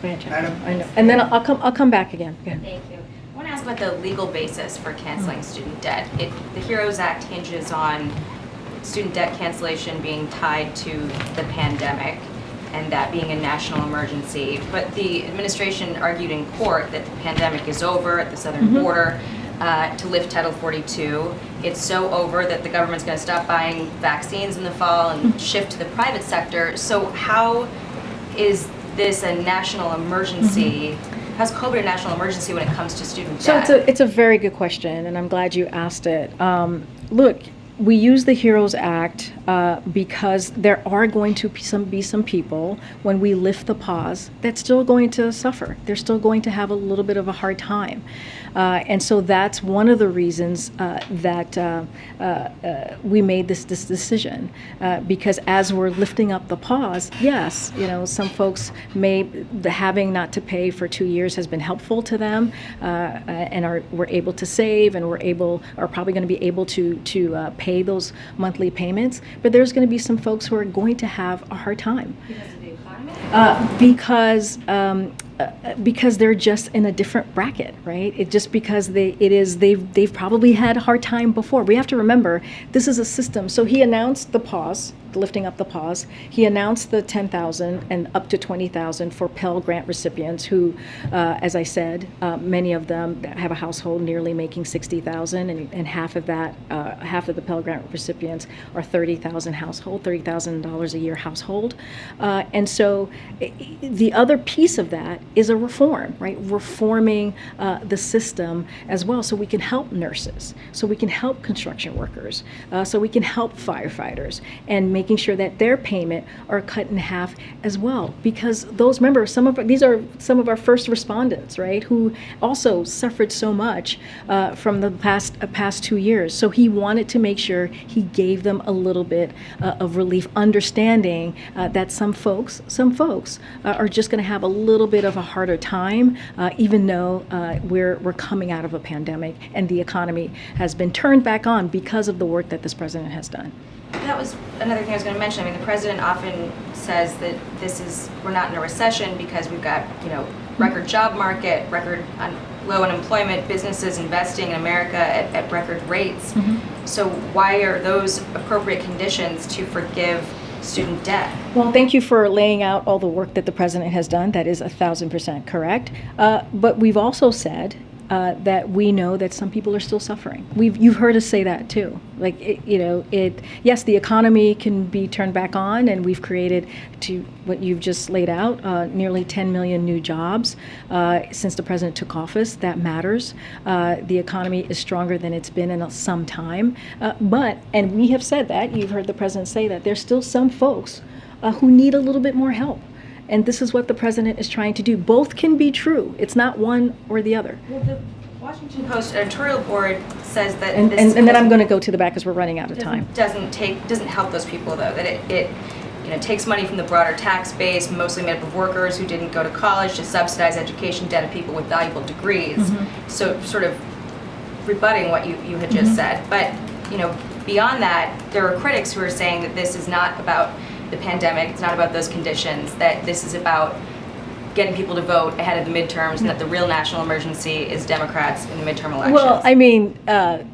Go ahead, Jeff. Madam? I know. And then I'll come back again. Go ahead. Thank you. I want to ask about the legal basis for canceling student debt. The HEROES Act hinges on student debt cancellation being tied to the pandemic and that being a national emergency. But the administration argued in court that the pandemic is over at the southern border to lift Title 42. It's so over that the government's going to stop buying vaccines in the fall and shift to the private sector. So how is this a national emergency? How's COVID a national emergency when it comes to student debt? So it's a very good question, and I'm glad you asked it. Look, we use the HEROES Act because there are going to be some people, when we lift the pause, that's still going to suffer. They're still going to have a little bit of a hard time. And so that's one of the reasons that we made this decision. Because as we're lifting up the pause, yes, some folks having not to pay for 2 years has been helpful to them, and we're able to save, and are probably going to be able to pay those monthly payments. But there's going to be some folks who are going to have a hard time. Because of the economy? Because they're just in a different bracket, right? They've probably had a hard time before. We have to remember, this is a system. So he announced the pause, lifting up the pause. He announced the $10,000 and up to $20,000 for Pell Grant recipients who, as I said, many of them have a household nearly making $60,000, and half of the Pell Grant recipients are $30,000 a year household. And so the other piece of that is a reform, right? Reforming the system as well, so we can help nurses, so we can help construction workers, so we can help firefighters, and making sure that their payment are cut in half as well. Because remember, these are some of our first respondents, right, who also suffered so much from the past 2 years. So he wanted to make sure he gave them a little bit of relief, understanding that some folks are just going to have a little bit of a harder time, even though we're coming out of a pandemic and the economy has been turned back on because of the work that this president has done. That was another thing I was going to mention. I mean, the president often says that we're not in a recession because we've got, record job market, record low unemployment, businesses investing in America at record rates. So why are those appropriate conditions to forgive student debt? Well, thank you for laying out all the work that the president has done. That is 1,000% correct. But we've also said that we know that some people are still suffering. You've heard us say that too. Yes, the economy can be turned back on, and we've created, to what you've just laid out, nearly 10 million new jobs since the president took office. That matters. The economy is stronger than it's been in some time. And we have said that, you've heard the president say that, there's still some folks who need a little bit more help. And this is what the president is trying to do. Both can be true. It's not one or the other. Well, the Washington Post editorial board says that and then I'm going to go to the back because we're running out of time. Doesn't help those people, though. That it takes money from the broader tax base, mostly made up of workers who didn't go to college, to subsidize education debt of people with valuable degrees. So sort of rebutting what you had just said. But beyond that, there are critics who are saying that this is not about the pandemic, it's not about those conditions, that this is about getting people to vote ahead of the midterms, and that the real national emergency is Democrats in the midterm elections. Well, I mean, I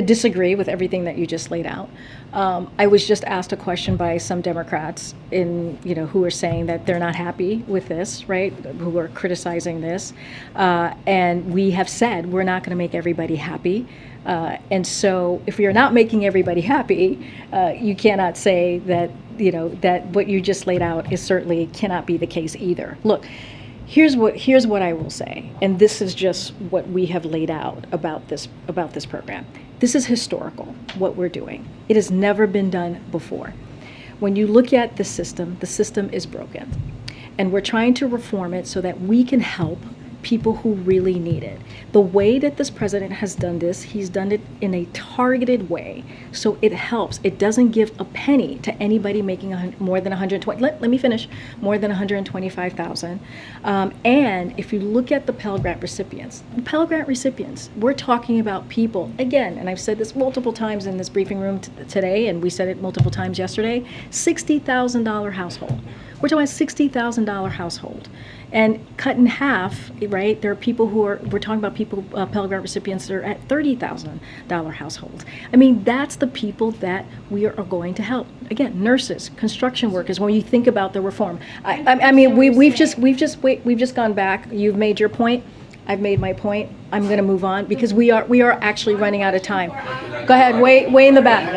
disagree with everything that you just laid out. I was just asked a question by some Democrats who are saying that they're not happy with this, right? Who are criticizing this. And we have said we're not going to make everybody happy. And so if you're not making everybody happy, you cannot say that, that what you just laid out certainly cannot be the case either. Look, here's what I will say, and this is just what we have laid out about this program. This is historical, what we're doing. It has never been done before. When you look at the system is broken. And we're trying to reform it so that we can help people who really need it. The way that this president has done this, he's done it in a targeted way, so it helps. It doesn't give a penny to anybody making more than 120. Let me finish. More than 125,000. And if you look at the Pell Grant recipients, we're talking about people, again, and I've said this multiple times in this briefing room today, and we said it multiple times yesterday, $60,000 household. We're talking about $60,000 household. And cut in half, right? There are people we're talking about people, Pell Grant recipients that are at $30,000 households. I mean, that's the people that we are going to help. Again, nurses, construction workers, when you think about the reform. I mean, we've just gone back. You've made your point. I've made my point. I'm going to move on because we are actually running out of time. Go ahead, way in the back.